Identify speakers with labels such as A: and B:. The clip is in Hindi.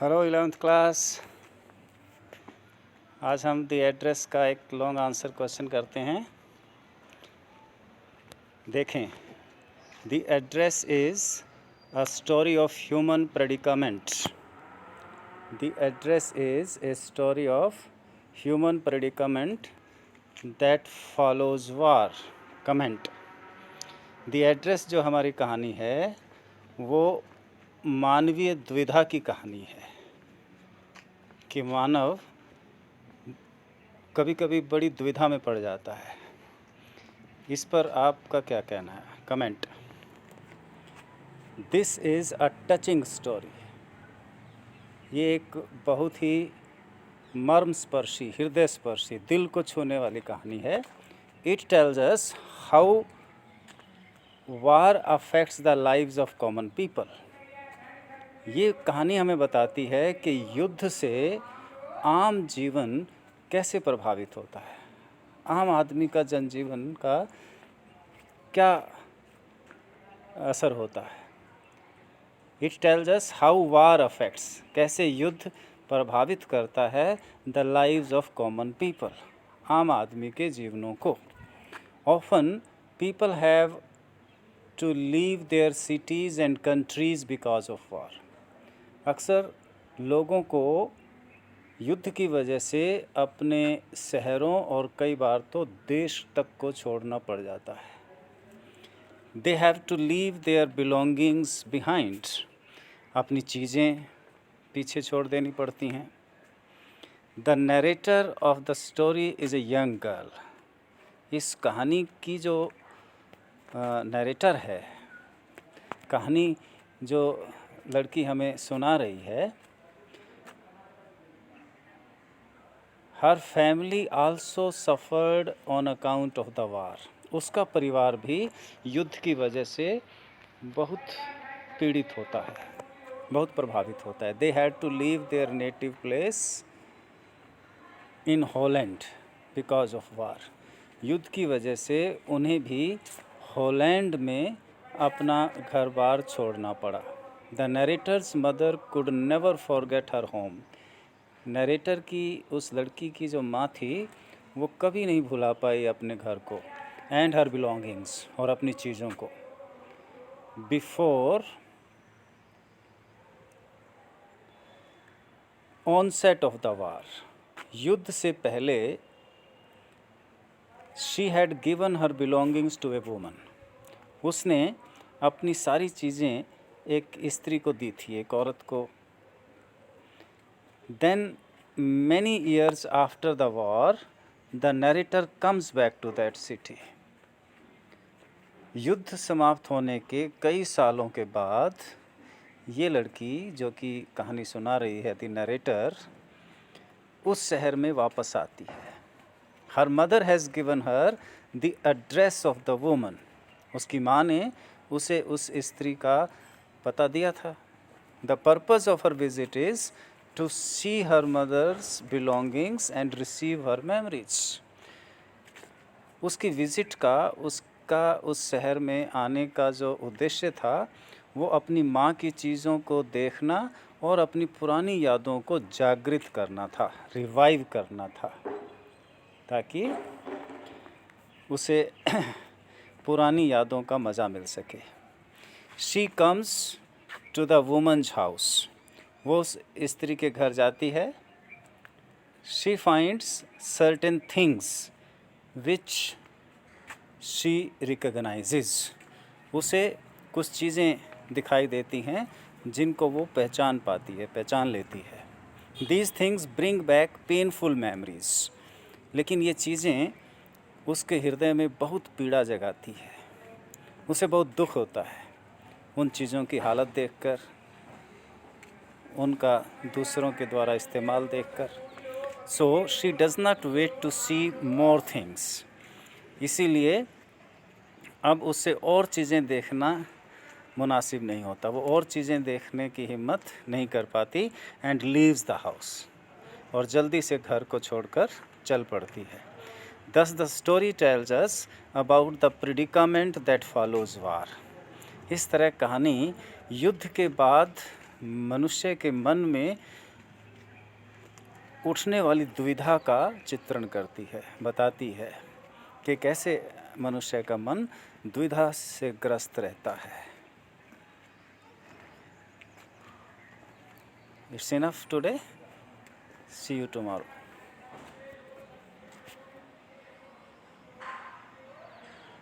A: Hello 11th class. आज हम द एड्रेस का एक लॉन्ग आंसर क्वेश्चन करते हैं। देखें, the address is a story of human predicament. The address is a story of human predicament that follows war. Comment. The address जो हमारी कहानी है वो मानवीय द्विधा की कहानी है कि मानव कभी कभी बड़ी दुविधा में पड़ जाता है। इस पर आपका क्या कहना है? Comment. This is a touching story. ये एक बहुत ही मर्मस्पर्शी, हृदय स्पर्शी, दिल को छूने वाली कहानी है। It tells us how war affects the lives of common people. ये कहानी हमें बताती है कि युद्ध से आम जीवन कैसे प्रभावित होता है, आम आदमी का जनजीवन का क्या असर होता है। It tells us how war affects, कैसे युद्ध प्रभावित करता है the lives of common people, आम आदमी के जीवनों को। Often people have to leave their cities and countries because of war. अक्सर लोगों को युद्ध की वजह से अपने शहरों और कई बार तो देश तक को छोड़ना पड़ जाता है। They have to leave their belongings behind. अपनी चीज़ें पीछे छोड़ देनी पड़ती हैं। The narrator of the story is a young girl. इस कहानी की जो नरेटर है, कहानी जो लड़की हमें सुना रही है, her family also suffered on account of the war. उसका परिवार भी युद्ध की वजह से बहुत पीड़ित होता है, बहुत प्रभावित होता है। They had to leave their native place in Holland because of war. युद्ध की वजह से उन्हें भी हॉलैंड में अपना घर बार छोड़ना पड़ा। The narrator's mother could never forget her home. Narrator की, उस लड़की की जो माँ थी, वो कभी नहीं भुला पाई अपने घर को, एंड हर बिलोंगिंग्स, और अपनी चीज़ों को। Before onset of the war, युद्ध से पहले, she had given her belongings to a woman. उसने अपनी सारी चीज़ें एक स्त्री को दी थी, एक औरत को। Then many years after the war the narrator comes back to that city. युद्ध समाप्त होने के कई सालों के बाद ये लड़की जो कि कहानी सुना रही है, द नरेटर, उस शहर में वापस आती है। Her mother has given her the address of the woman. उसकी माँ ने उसे उस स्त्री का पता दिया था। The purpose of her visit is to see her mother's belongings and receive her memories. उसकी विजिट का, उसका उस शहर में आने का जो उद्देश्य था, वो अपनी माँ की चीज़ों को देखना और अपनी पुरानी यादों को जागृत करना था, रिवाइव करना था, ताकि उसे पुरानी यादों का मज़ा मिल सके। She comes to the woman's house. वो उस स्त्री के घर जाती है। She finds certain things which she recognises. उसे कुछ चीज़ें दिखाई देती हैं जिनको वो पहचान पाती है, पहचान लेती है। These things bring back painful memories. लेकिन ये चीज़ें उसके हृदय में बहुत पीड़ा जगाती है, उसे बहुत दुख होता है उन चीज़ों की हालत देखकर, उनका दूसरों के द्वारा इस्तेमाल देखकर। So she does not wait to see more things. इसीलिए अब उससे और चीज़ें देखना मुनासिब नहीं होता, वो और चीज़ें देखने की हिम्मत नहीं कर पाती। एंड लीव्स द हाउस, और जल्दी से घर को छोड़कर चल पड़ती है। Thus the story tells us about the predicament that follows war. इस तरह कहानी युद्ध के बाद मनुष्य के मन में उठने वाली दुविधा का चित्रण करती है, बताती है कि कैसे मनुष्य का मन दुविधा से ग्रस्त रहता है। It's enough today. See you tomorrow.